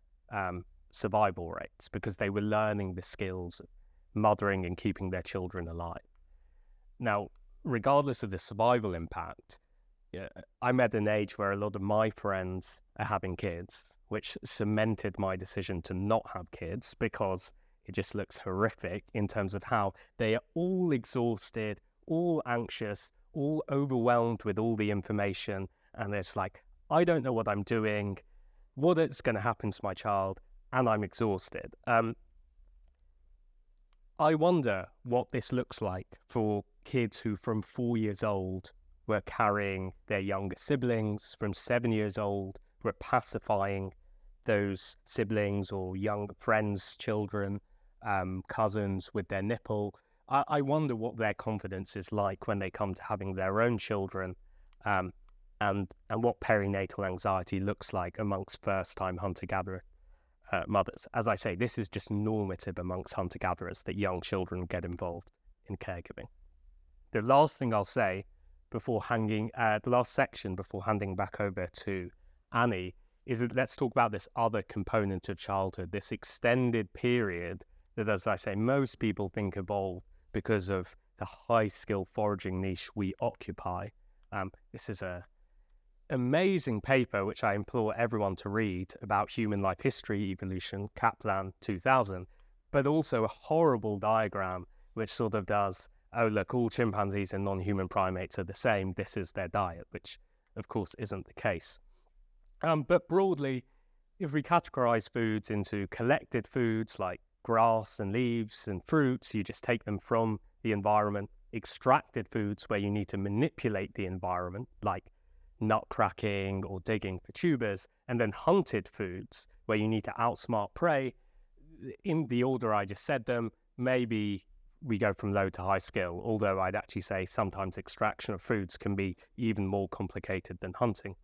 survival rates because they were learning the skills of mothering and keeping their children alive. Now, regardless of the survival impact, I'm at an age where a lot of my friends are having kids, which cemented my decision to not have kids because it just looks horrific in terms of how they are all exhausted, all anxious, all overwhelmed with all the information. And it's like, I don't know what I'm doing, what is going to happen to my child, and I'm exhausted. I wonder what this looks like for kids who from 4 years old were carrying their younger siblings, from 7 years old were pacifying those siblings or young friends, children, cousins with their nipple. I wonder what their confidence is like when they come to having their own children, and what perinatal anxiety looks like amongst first-time hunter-gatherer mothers. As I say, this is just normative amongst hunter-gatherers that young children get involved in caregiving. The last thing I'll say before the last section before handing back over to Annie is that let's talk about this other component of childhood, this extended period that, as I say, most people think evolved because of the high-skill foraging niche we occupy. This is an amazing paper which I implore everyone to read about human life history evolution, Kaplan 2000, but also a horrible diagram which sort of does, oh look, all chimpanzees and non-human primates are the same, this is their diet, which of course isn't the case. But broadly, if we categorize foods into collected foods like grass and leaves and fruits, you just take them from the environment. Extracted foods where you need to manipulate the environment, like nut cracking or digging for tubers, and then hunted foods where you need to outsmart prey. In the order I just said them, maybe we go from low to high skill, although I'd actually say sometimes extraction of foods can be even more complicated than hunting,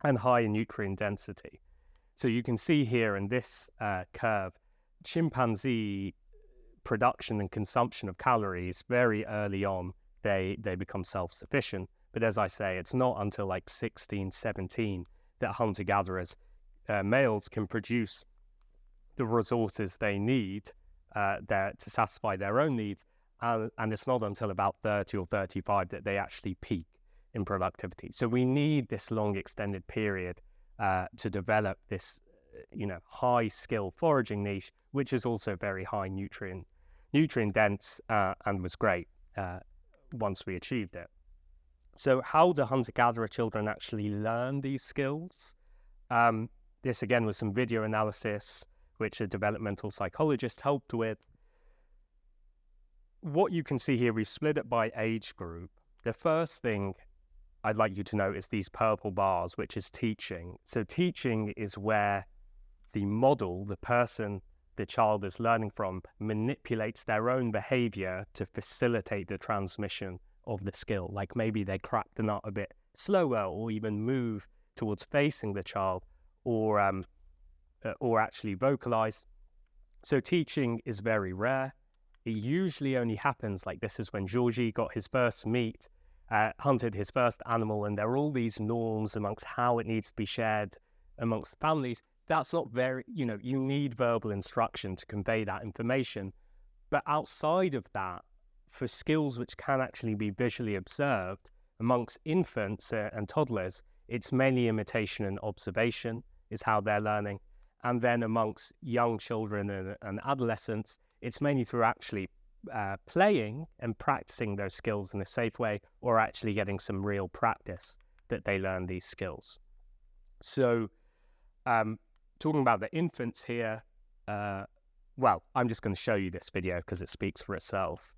and high in nutrient density. So you can see here in this curve, chimpanzee production and consumption of calories very early on, they become self-sufficient. But as I say, it's not until like 16, 17 that hunter-gatherers, males, can produce the resources they need to satisfy their own needs. And it's not until about 30 or 35 that they actually peak in productivity. So we need this long extended period to develop this high skill foraging niche, which is also very high nutrient dense and was great once we achieved it. So how do hunter-gatherer children actually learn these skills? This again was some video analysis which a developmental psychologist helped with. What you can see here, we've split it by age group. The first thing I'd like you to know is these purple bars, which is teaching. So teaching is where the model, the person the child is learning from, manipulates their own behavior to facilitate the transmission of the skill. Like maybe they crack the nut a bit slower or even move towards facing the child or actually vocalize. So teaching is very rare. It usually only happens, like this is when Georgie got his first meat, hunted his first animal, and there are all these norms amongst how it needs to be shared amongst families. That's not very, you need verbal instruction to convey that information. But outside of that, for skills which can actually be visually observed amongst infants and toddlers, it's mainly imitation and observation is how they're learning. And then amongst young children and adolescents, it's mainly through actually playing and practicing those skills in a safe way, or actually getting some real practice that they learn these skills. So talking about the infants here, well, I'm just going to show you this video because it speaks for itself.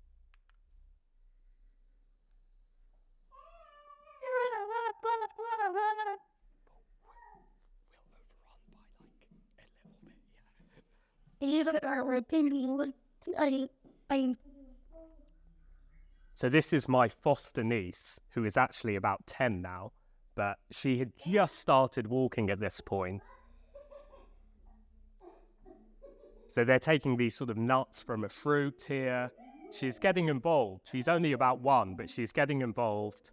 So this is my foster niece, who is actually about 10 now, but she had just started walking at this point. So they're taking these sort of nuts from a fruit here. She's getting involved. She's only about 1, but she's getting involved.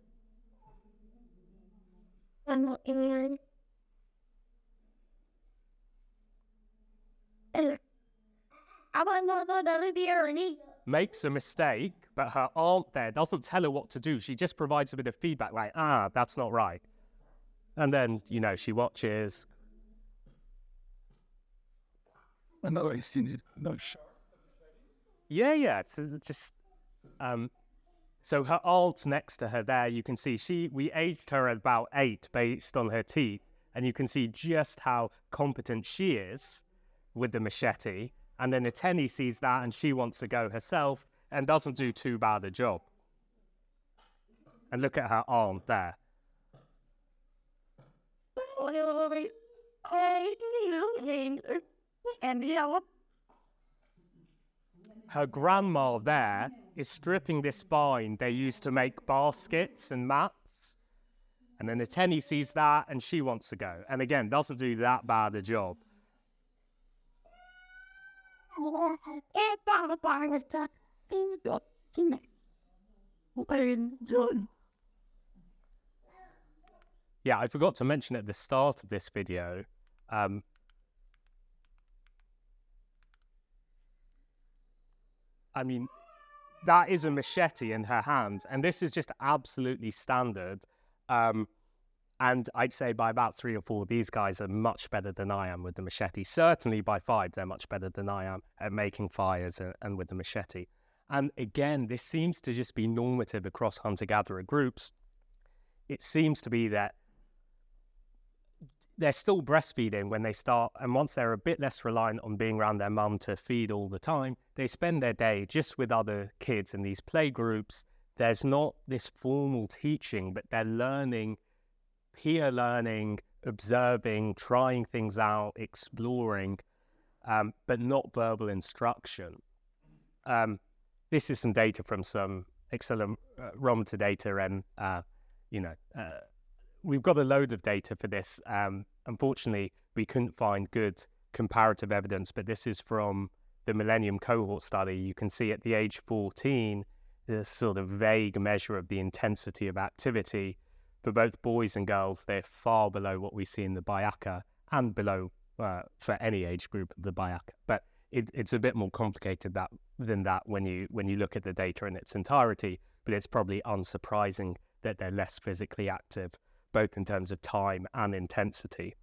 Makes a mistake, but her aunt there doesn't tell her what to do. She just provides a bit of feedback, like, that's not right. And then, she watches. Yeah, it's just... so her aunt's next to her there. You can see we aged her at about 8 based on her teeth, and you can see just how competent she is with the machete. And then Ateni sees that and she wants to go herself and doesn't do too bad a job. And look at her aunt there. Her grandma there is stripping this vine they used to make baskets and mats. And then Ateni sees that and she wants to go. And again, doesn't do that bad a job. Yeah, I forgot to mention at the start of this video, I mean, that is a machete in her hand, and this is just absolutely standard. And I'd say by about 3 or 4, these guys are much better than I am with the machete. Certainly by 5, they're much better than I am at making fires and with the machete. And again, this seems to just be normative across hunter-gatherer groups. It seems to be that they're still breastfeeding when they start, and once they're a bit less reliant on being around their mum to feed all the time, they spend their day just with other kids in these play groups. There's not this formal teaching, but they're learning, peer learning, observing, trying things out, exploring, but not verbal instruction. This is some data from some accelerometer data, and we've got a load of data for this. Unfortunately, we couldn't find good comparative evidence, but this is from the Millennium Cohort Study. You can see at the age 14, there's a sort of vague measure of the intensity of activity. For both boys and girls, they're far below what we see in the Bayaka and below for any age group of the Bayaka. But it's a bit more complicated than that when you look at the data in its entirety. But it's probably unsurprising that they're less physically active, both in terms of time and intensity.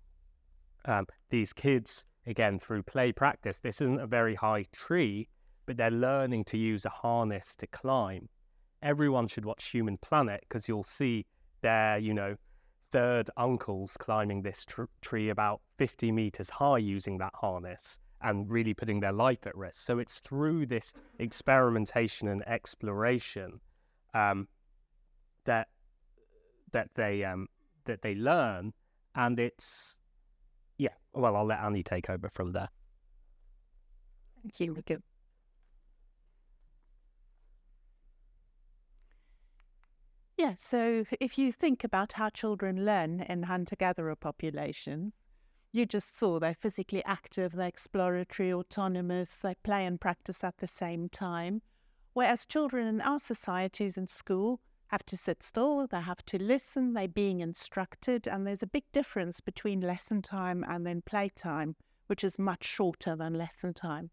These kids, again, through play practice, this isn't a very high tree, but they're learning to use a harness to climb. Everyone should watch Human Planet, because you'll see their, third uncles climbing this tree about 50 meters high using that harness and really putting their life at risk. So it's through this experimentation and exploration that they learn, and it's, well, I'll let Annie take over from there. Thank you, Yeah, so if you think about how children learn in hunter-gatherer populations, you just saw they're physically active, they're exploratory, autonomous, they play and practice at the same time. Whereas children in our societies in school have to sit still, they have to listen, they're being instructed, and there's a big difference between lesson time and then playtime, which is much shorter than lesson time.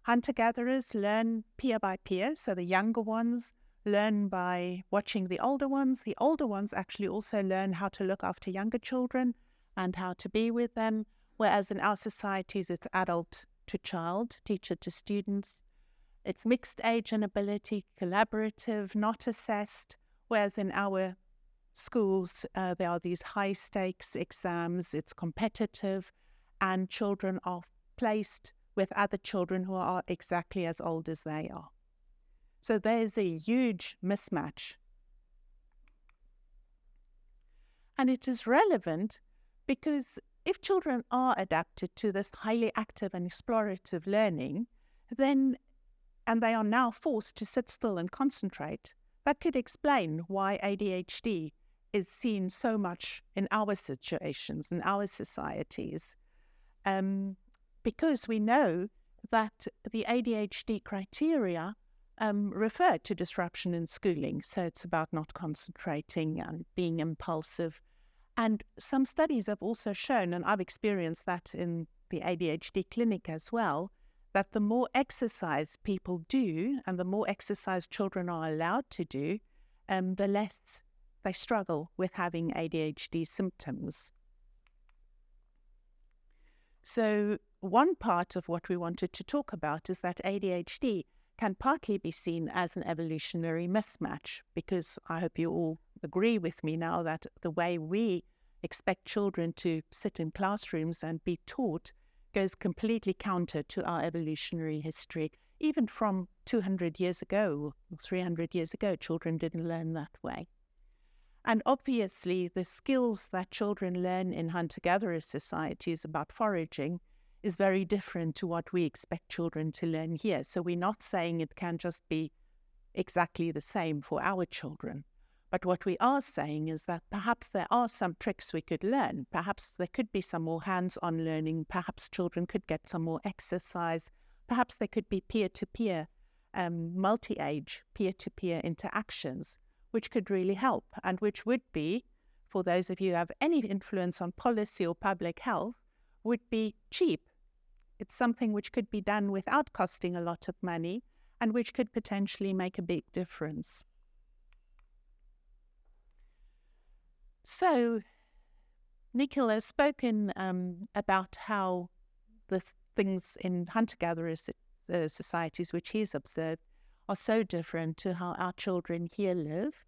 Hunter-gatherers learn peer by peer, so the younger ones learn by watching the older ones. The older ones actually also learn how to look after younger children and how to be with them, whereas in our societies it's adult to child, teacher to students. It's mixed age and ability, collaborative, not assessed, whereas in our schools there are these high stakes exams, it's competitive, and children are placed with other children who are exactly as old as they are. So there's a huge mismatch. And it is relevant because if children are adapted to this highly active and explorative learning, then, and they are now forced to sit still and concentrate, that could explain why ADHD is seen so much in our situations, in our societies. Because we know that the ADHD criteria refer to disruption in schooling. So it's about not concentrating and being impulsive. And some studies have also shown, and I've experienced that in the ADHD clinic as well, that the more exercise people do and the more exercise children are allowed to do, the less they struggle with having ADHD symptoms. So one part of what we wanted to talk about is that ADHD can partly be seen as an evolutionary mismatch, because I hope you all agree with me now that the way we expect children to sit in classrooms and be taught goes completely counter to our evolutionary history. Even from 200 years ago or 300 years ago, children didn't learn that way. And obviously, the skills that children learn in hunter-gatherer societies about foraging is very different to what we expect children to learn here. So we're not saying it can just be exactly the same for our children. But what we are saying is that perhaps there are some tricks we could learn. Perhaps there could be some more hands-on learning. Perhaps children could get some more exercise. Perhaps there could be peer-to-peer, multi-age, peer-to-peer interactions, which could really help, and which would be, for those of you who have any influence on policy or public health, would be cheap. It's something which could be done without costing a lot of money and which could potentially make a big difference. So, Nikhil has spoken about how the things in hunter-gatherer societies which he's observed are so different to how our children here live.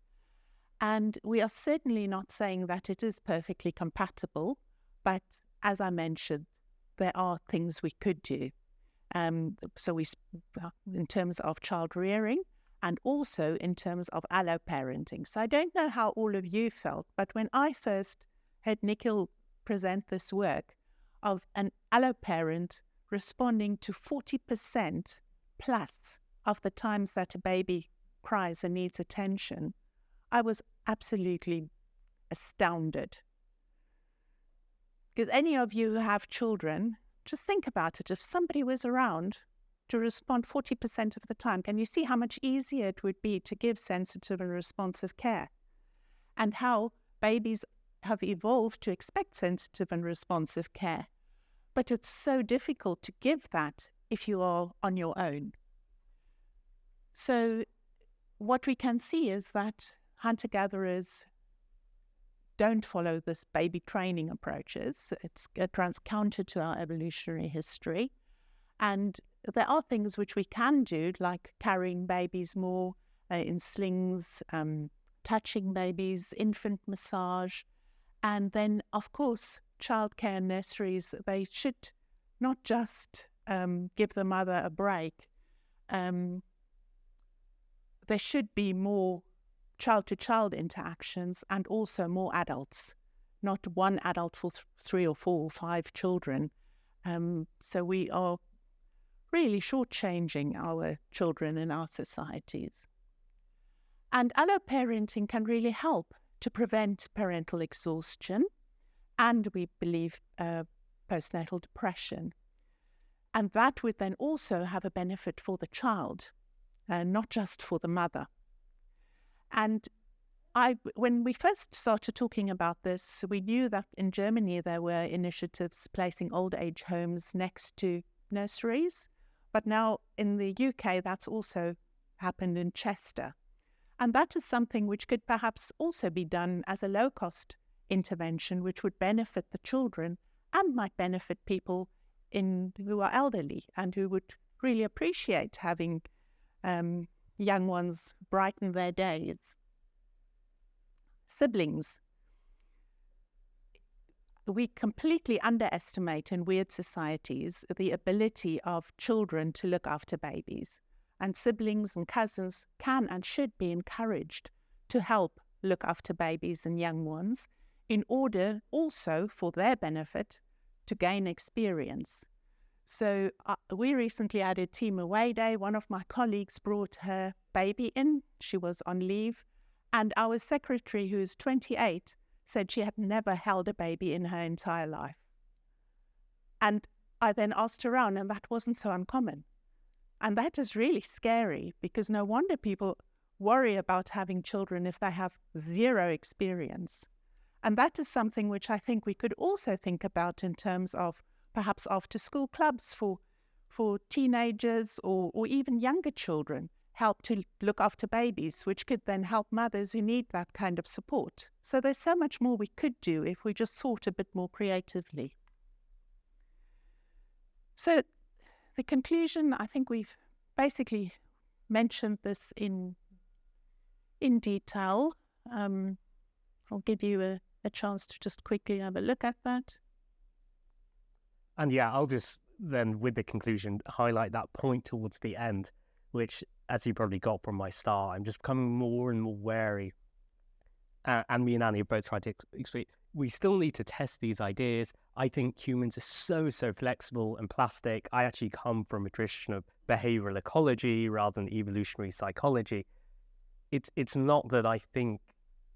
And we are certainly not saying that it is perfectly compatible, but as I mentioned, there are things we could do. So in terms of child rearing and also in terms of alloparenting. So I don't know how all of you felt, but when I first heard Nikhil present this work of an alloparent responding to 40% plus of the times that a baby cries and needs attention, I was absolutely astounded. Because any of you who have children, just think about it. If somebody was around to respond 40% of the time, can you see how much easier it would be to give sensitive and responsive care? And how babies have evolved to expect sensitive and responsive care. But it's so difficult to give that if you are on your own. So what we can see is that hunter-gatherers don't follow this baby training approaches. It runs counter to our evolutionary history. And there are things which we can do, like carrying babies more in slings, touching babies, infant massage. And then, of course, childcare nurseries, they should not just give the mother a break. There should be more child-to-child interactions and also more adults, not one adult for 3 or 4 or 5 children. So we are really shortchanging our children in our societies. And alloparenting can really help to prevent parental exhaustion and, we believe, postnatal depression. And that would then also have a benefit for the child, not just for the mother. And when we first started talking about this, we knew that in Germany there were initiatives placing old age homes next to nurseries. But now in the UK, that's also happened in Chester. And that is something which could perhaps also be done as a low-cost intervention, which would benefit the children and might benefit people who are elderly and who would really appreciate having young ones brighten their days. Siblings. We completely underestimate in weird societies the ability of children to look after babies. And siblings and cousins can and should be encouraged to help look after babies and young ones in order also, for their benefit, to gain experience. So we recently had a team away day. One of my colleagues brought her baby in. She was on leave. And our secretary, who's 28, said she had never held a baby in her entire life. And I then asked around, and that wasn't so uncommon. And that is really scary, because no wonder people worry about having children if they have zero experience. And that is something which I think we could also think about in terms of perhaps after-school clubs for teenagers or even younger children, help to look after babies, which could then help mothers who need that kind of support. So there's so much more we could do if we just thought a bit more creatively. So the conclusion, I think we've basically mentioned this in detail. I'll give you a chance to just quickly have a look at that. And yeah, I'll just then, with the conclusion, highlight that point towards the end, which, as you probably got from my start, I'm just becoming more and more wary. And me and Annie have both tried to explain, we still need to test these ideas. I think humans are so flexible and plastic. I actually come from a tradition of behavioral ecology rather than evolutionary psychology. It's not that I think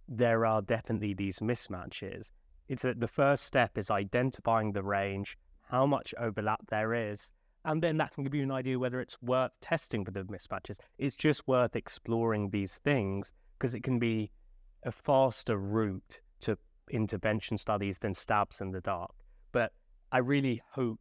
there are definitely these mismatches. It's that the first step is identifying the range, how much overlap there is, and then that can give you an idea whether it's worth testing for the mismatches. It's just worth exploring these things because it can be a faster route to intervention studies than stabs in the dark. But I really hope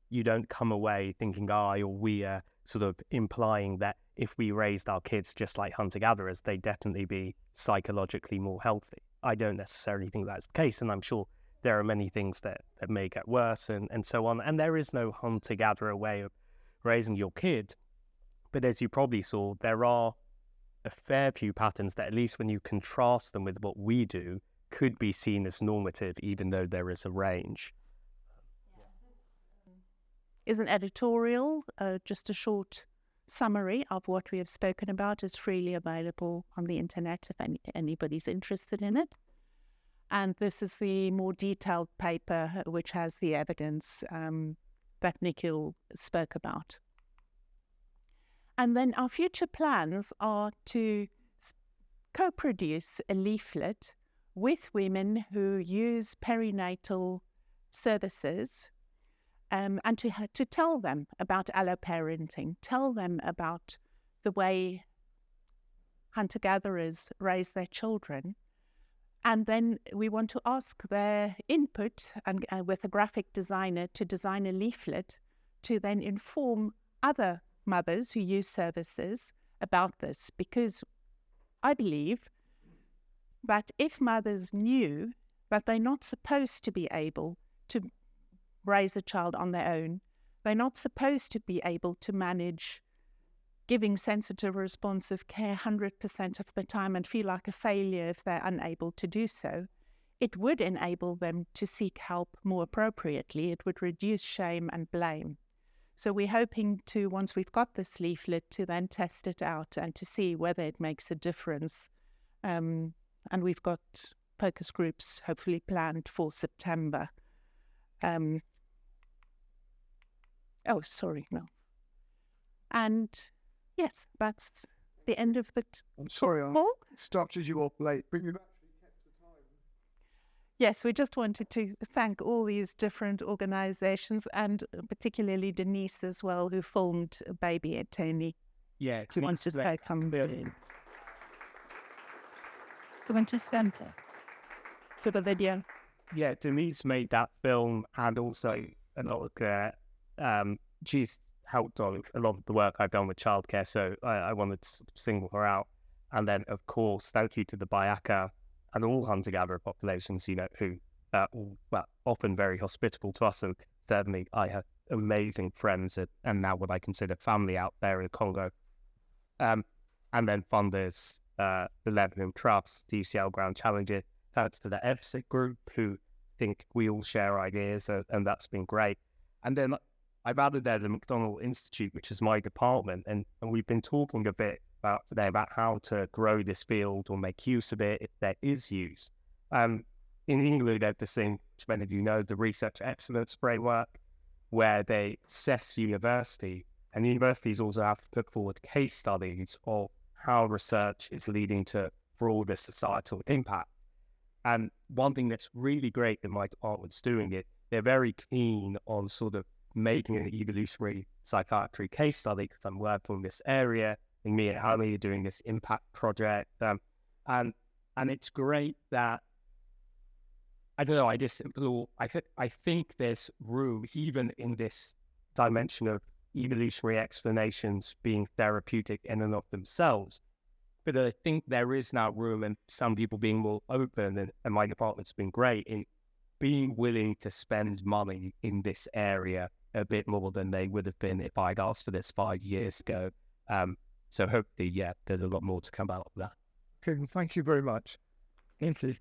you don't come away thinking I or we are sort of implying that if we raised our kids just like hunter-gatherers, they'd definitely be psychologically more healthy. I don't necessarily think that's the case, and I'm sure there are many things that may get worse and so on. And there is no hunter-gatherer way of raising your kid. But as you probably saw, there are a fair few patterns that, at least when you contrast them with what we do, could be seen as normative, even though there is a range. Is an editorial, just a short summary of what we have spoken about, is freely available on the internet if anybody's interested in it. And this is the more detailed paper, which has the evidence that Nikhil spoke about. And then our future plans are to co-produce a leaflet with women who use perinatal services and to tell them about alloparenting, tell them about the way hunter-gatherers raise their children. And then we want to ask their input and with a graphic designer to design a leaflet to then inform other mothers who use services about this. Because I believe that if mothers knew that they're not supposed to be able to raise a child on their own, they're not supposed to be able to manage giving sensitive, responsive care 100% of the time and feel like a failure if they're unable to do so, it would enable them to seek help more appropriately. It would reduce shame and blame. So we're hoping to, once we've got this leaflet, to then test it out and to see whether it makes a difference. And we've got focus groups hopefully planned for September. And yes, that's the end of the I'm sorry, I call. started you off late, but you've actually kept the time. Yes, we just wanted to thank all these different organisations and particularly Denise as well, who filmed Baby at Tony. Yeah, She wants to say something to the video. Yeah, Denise made that film, and also a lot of she's helped on a lot of the work I've done with childcare, so I wanted to single her out. And then, of course, thank you to the Bayaka and all hunter-gatherer populations, who are all, often very hospitable to us, and certainly I have amazing friends and now what I consider family out there in Congo. And then funders, the Lebanon Trust, the UCL Ground Challenges, thanks to the EFSIC group who think we all share ideas, and that's been great. And then I've added there the McDonald Institute, which is my department, and we've been talking a bit today about how to grow this field or make use of it if there is use. In England, there's this thing, which many of you know, the Research Excellence Framework, where they assess university, and universities also have to put forward case studies of how research is leading to broader societal impact. And one thing that's really great that my department's doing it, they're very keen on sort of making an evolutionary psychiatry case study, because I'm working in this area, and me and Ali are doing this impact project. And it's great that, I don't know, I think there's room, even in this dimension of evolutionary explanations being therapeutic in and of themselves. But I think there is now room, and some people being more open, and my department's been great in being willing to spend money in this area a bit more than they would have been if I'd asked for this 5 years ago. So hopefully, there's a lot more to come out of that. Okay, well, thank you very much. Thank you.